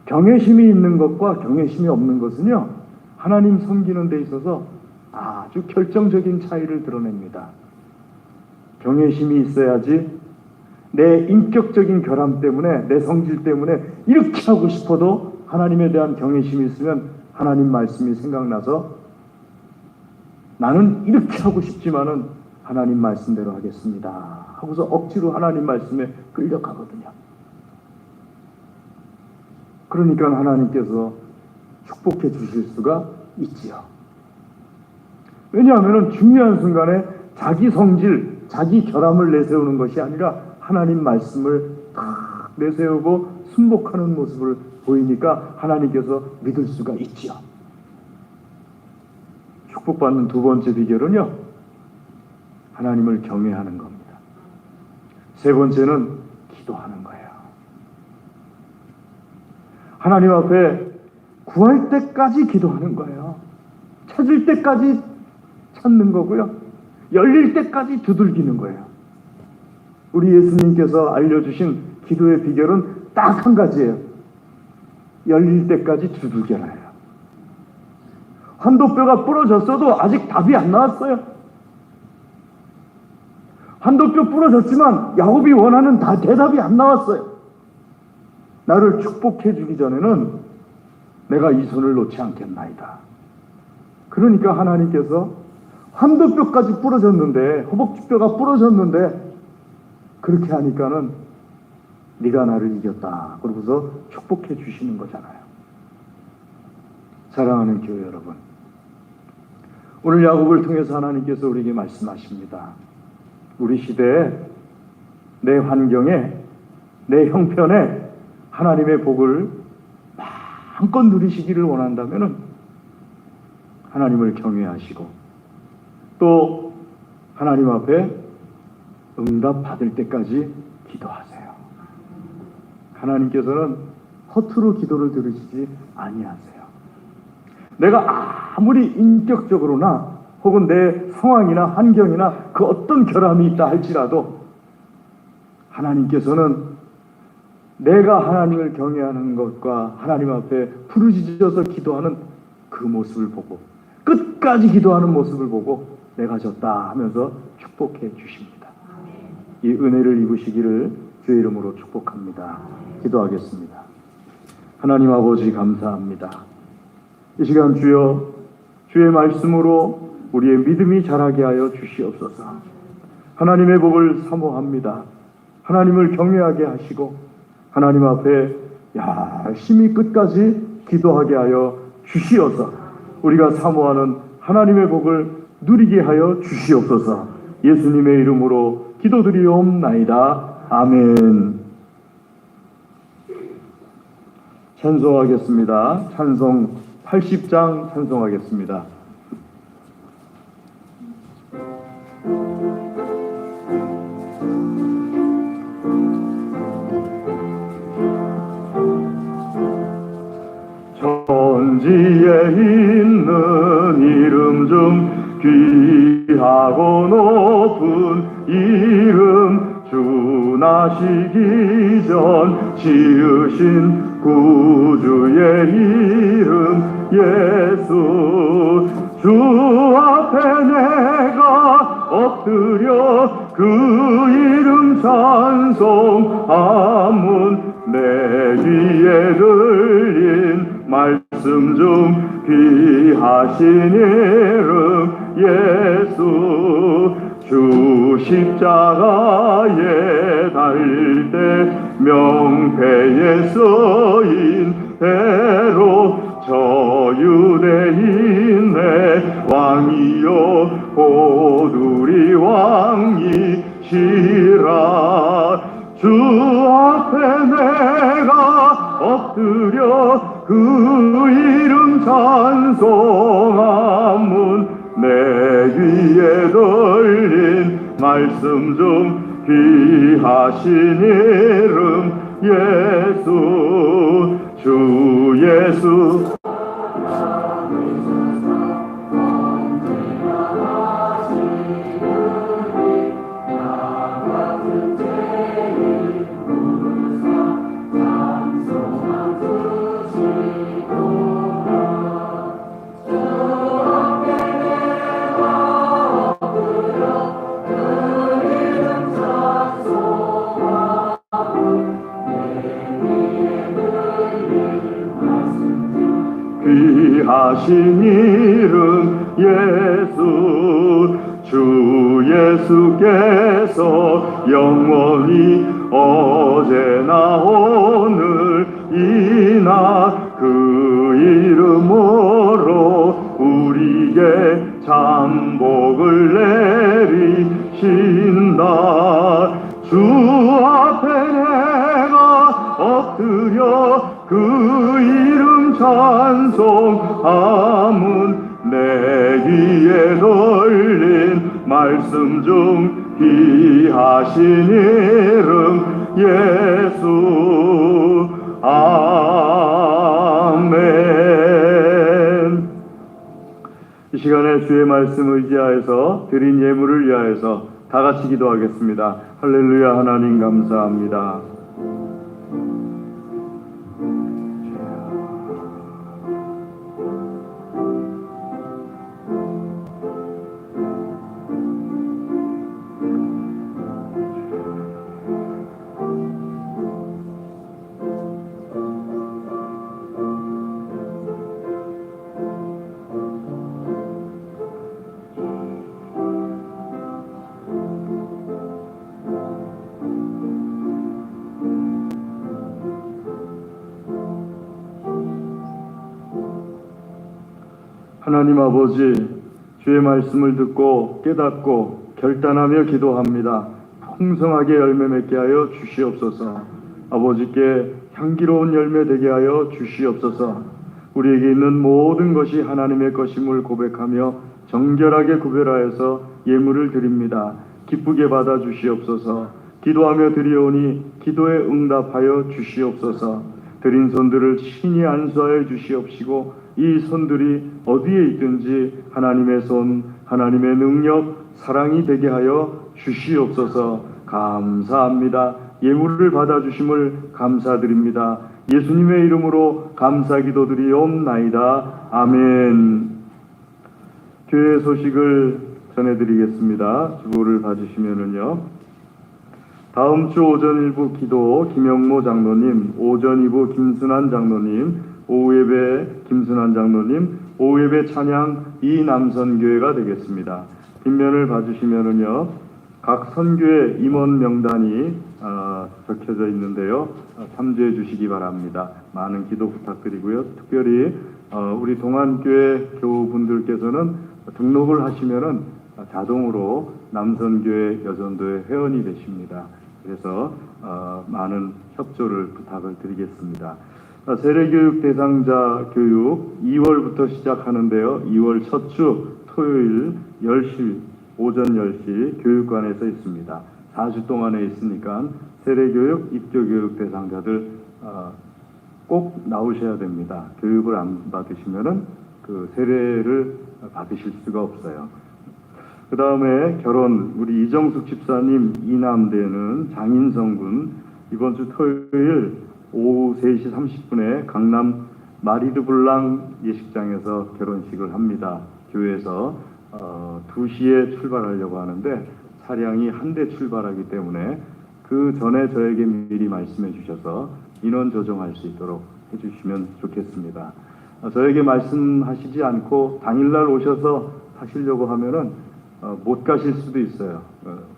경외심이 있는 것과 경외심이 없는 것은요, 하나님 섬기는 데 있어서 아주 결정적인 차이를 드러냅니다. 경외심이 있어야지 내 인격적인 결함 때문에, 내 성질 때문에 이렇게 하고 싶어도 하나님에 대한 경외심이 있으면 하나님 말씀이 생각나서 나는 이렇게 하고 싶지만은 하나님 말씀대로 하겠습니다 하고서 억지로 하나님 말씀에 끌려가거든요. 그러니까 하나님께서 축복해 주실 수가 있지요. 왜냐하면 중요한 순간에 자기 성질, 자기 결함을 내세우는 것이 아니라 하나님 말씀을 딱 내세우고 순복하는 모습을 보이니까 하나님께서 믿을 수가 있지요. 축복받는 두 번째 비결은요, 하나님을 경외하는 겁니다. 세 번째는 기도하는 거예요. 하나님 앞에 구할 때까지 기도하는 거예요. 찾을 때까지 찾는 거고요. 열릴 때까지 두들기는 거예요. 우리 예수님께서 알려주신 기도의 비결은 딱 한 가지예요. 열릴 때까지 두들겨놔요. 환도뼈가 부러졌어도 아직 답이 안 나왔어요. 환도뼈 부러졌지만 야곱이 원하는 대답이 안 나왔어요. 나를 축복해 주기 전에는 내가 이 손을 놓지 않겠나이다. 그러니까 하나님께서 환도뼈까지 부러졌는데, 허벅지뼈가 부러졌는데 그렇게 하니까는 네가 나를 이겼다. 그러고서 축복해 주시는 거잖아요. 사랑하는 교회 여러분, 오늘 야곱을 통해서 하나님께서 우리에게 말씀하십니다. 우리 시대에, 내 환경에, 내 형편에 하나님의 복을 마음껏 누리시기를 원한다면 하나님을 경외하시고 또 하나님 앞에 응답 받을 때까지 기도하세요. 하나님께서는 허투루 기도를 들으시지 아니하세요. 내가 아무리 인격적으로나 혹은 내 상황이나 환경이나 그 어떤 결함이 있다 할지라도 하나님께서는 내가 하나님을 경외하는 것과 하나님 앞에 부르짖어서 기도하는 그 모습을 보고 끝까지 기도하는 모습을 보고 내가 졌다 하면서 축복해 주십니다. 이 은혜를 입으시기를 주의 이름으로 축복합니다. 기도하겠습니다. 하나님 아버지 감사합니다. 이 시간 주여 주의 말씀으로 우리의 믿음이 자라게 하여 주시옵소서. 하나님의 복을 사모합니다. 하나님을 경외하게 하시고 하나님 앞에 열심히 끝까지 기도하게 하여 주시어서 우리가 사모하는 하나님의 복을 누리게 하여 주시옵소서. 예수님의 이름으로 기도드리옵나이다. 아멘. 찬송하겠습니다. 찬송 80장 찬송하겠습니다. 천지에 있는 이름 중 귀하고 높은 이름 주 나시기 전 지으신 구주의 이름 예수 주 앞에 내가 엎드려 그 이름 찬송하면 내 귀에 들린 말씀 중 귀하신 이름 예수 주 십자가에 달릴 때 명패에 쓰인 대로 저 유대인의 왕이요 오두리 왕이시라 주 앞에 내가 엎드려 그 이름 찬송하면 내 귀에 들린 말씀 중 귀하신 이름 예수 주 예수 귀하신 이름 예수 주 예수께서 영원히 어제나 오늘이나 그 이름으로 우리에게 잠복을 내리신다 주 앞에 내가 엎드려 그 이름 찬송하면 내 귀에 들린 말씀 중 귀하신 이름 예수 아멘. 이 시간에 주의 말씀을 의지하여서 드린 예물을 위하여서 다 같이 기도하겠습니다. 할렐루야. 하나님 감사합니다. 하나님 아버지, 주의 말씀을 듣고 깨닫고 결단하며 기도합니다. 풍성하게 열매 맺게 하여 주시옵소서. 아버지께 향기로운 열매 되게 하여 주시옵소서. 우리에게 있는 모든 것이 하나님의 것임을 고백하며 정결하게 구별하여서 예물을 드립니다. 기쁘게 받아 주시옵소서. 기도하며 드리오니 기도에 응답하여 주시옵소서. 드린 손들을 친히 안수하여 주시옵시고 이 손들이 어디에 있든지 하나님의 손, 하나님의 능력, 사랑이 되게 하여 주시옵소서. 감사합니다. 예물을 받아주심을 감사드립니다. 예수님의 이름으로 감사 기도드리옵나이다. 아멘. 교회 소식을 전해드리겠습니다. 주보를 봐주시면은요. 다음 주 오전 1부 기도 김영모 장로님, 오전 2부 김순환 장로님, 오후 예배 김순환 장로님, 오후 예배 찬양 이남선교회가 되겠습니다. 뒷면을 봐주시면은요, 각 선교회 임원 명단이 적혀져 있는데요. 참조해 주시기 바랍니다. 많은 기도 부탁드리고요. 특별히 우리 동안교회 교우분들께서는 등록을 하시면은 자동으로 남선교회 여전도회 회원이 되십니다. 그래서 많은 협조를 부탁을 드리겠습니다. 세례교육 대상자 교육 2월부터 시작하는데요. 2월 첫 주 토요일 10시, 오전 10시 교육관에서 있습니다. 4주 동안에 있으니까 세례교육, 입교교육 대상자들 꼭 나오셔야 됩니다. 교육을 안 받으시면은 그 세례를 받으실 수가 없어요. 그 다음에 결혼, 우리 이정숙 집사님 이남대는 장인성군 이번 주 토요일 오후 3시 30분에 강남 마리르블랑 예식장에서 결혼식을 합니다. 교회에서 2시에 출발하려고 하는데 차량이 한 대 출발하기 때문에 그 전에 저에게 미리 말씀해 주셔서 인원 조정할 수 있도록 해주시면 좋겠습니다. 저에게 말씀하시지 않고 당일날 오셔서 하시려고 하면은 못 가실 수도 있어요.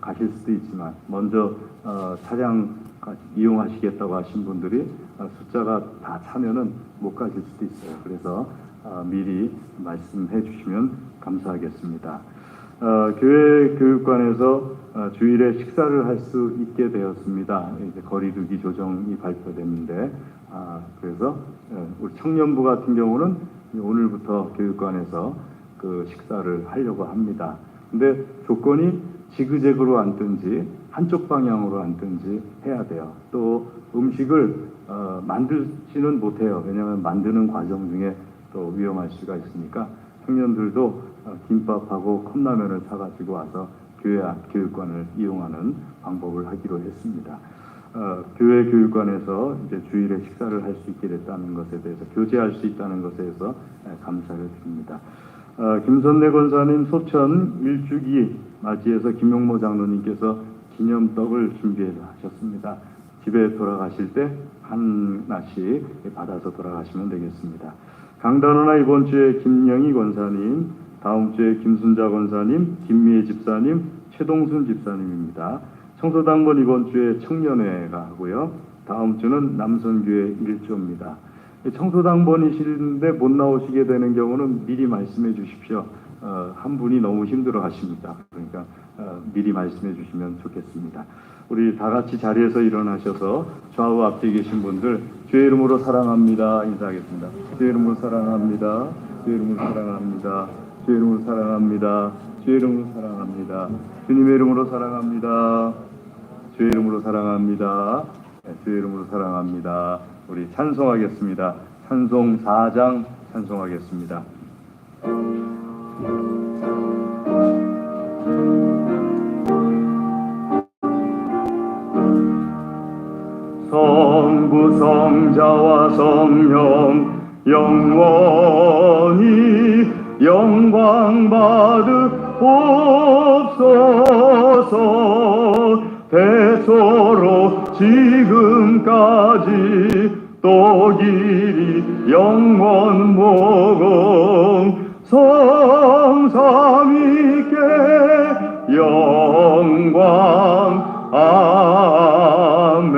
가실 수도 있지만 먼저 차량 이용하시겠다고 하신 분들이 숫자가 다 차면은 못 가실 수도 있어요. 그래서 미리 말씀해 주시면 감사하겠습니다. 교회 교육관에서 주일에 식사를 할 수 있게 되었습니다. 이제 거리두기 조정이 발표됐는데 그래서 우리 청년부 같은 경우는 오늘부터 교육관에서 그 식사를 하려고 합니다. 근데 조건이 지그재그로 앉든지 한쪽 방향으로 앉든지 해야 돼요. 또 음식을 만들지는 못해요. 왜냐하면 만드는 과정 중에 또 위험할 수가 있으니까 청년들도 김밥하고 컵라면을 사가지고 와서 교회 교육관을 이용하는 방법을 하기로 했습니다. 교회 교육관에서 이제 주일에 식사를 할 수 있게 됐다는 것에 대해서 교제할 수 있다는 것에 대해서 감사를 드립니다. 김선래 권사님 소천 1주기 맞이해서 김용모 장로님께서 기념떡을 준비해 하셨습니다. 집에 돌아가실 때 하나씩 받아서 돌아가시면 되겠습니다. 강단호나 이번 주에 김영희 권사님, 다음 주에 김순자 권사님, 김미애 집사님, 최동순 집사님입니다. 청소당번 이번 주에 청년회가 하고요. 다음 주는 남선교회 1조입니다. 청소당번이시는데 못 나오시게 되는 경우는 미리 말씀해 주십시오. 한 분이 너무 힘들어 하십니다. 그러니까 미리 말씀해 주시면 좋겠습니다. 우리 다 같이 자리에서 일어나셔서 좌우 앞뒤에 계신 분들 주의 이름으로 사랑합니다 인사하겠습니다. 주의 이름으로 사랑합니다. 주의 이름으로 사랑합니다. 주의 이름으로 사랑합니다. 주의 이름으로 사랑합니다. 주님의 이름으로 사랑합니다. 주의 이름으로 사랑합니다. 주의 이름으로 사랑합니다. 우리 찬송하겠습니다. 찬송 4장 찬송하겠습니다. 성부 성자와 성령 영원히 영광 받으옵소서. 대초로 지금까지 또 길이 영원 모공 성삼위께 영광 아멘.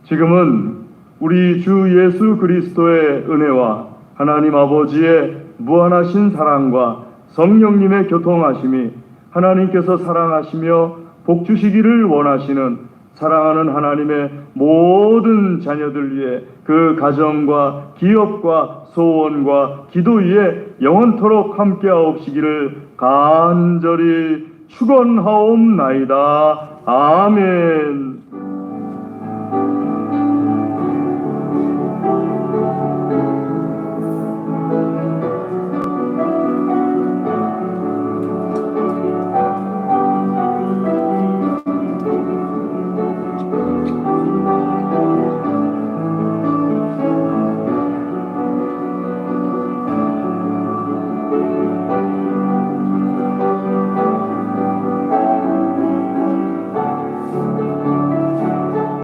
지금은 우리 주 예수 그리스도의 은혜와 하나님 아버지의 무한하신 사랑과 성령님의 교통하심이 하나님께서 사랑하시며 복 주시기를 원하시는 사랑하는 하나님의 모든 자녀들 위해 그 가정과 기업과 소원과 기도 위에 영원토록 함께하옵시기를 간절히 축원하옵나이다. 아멘.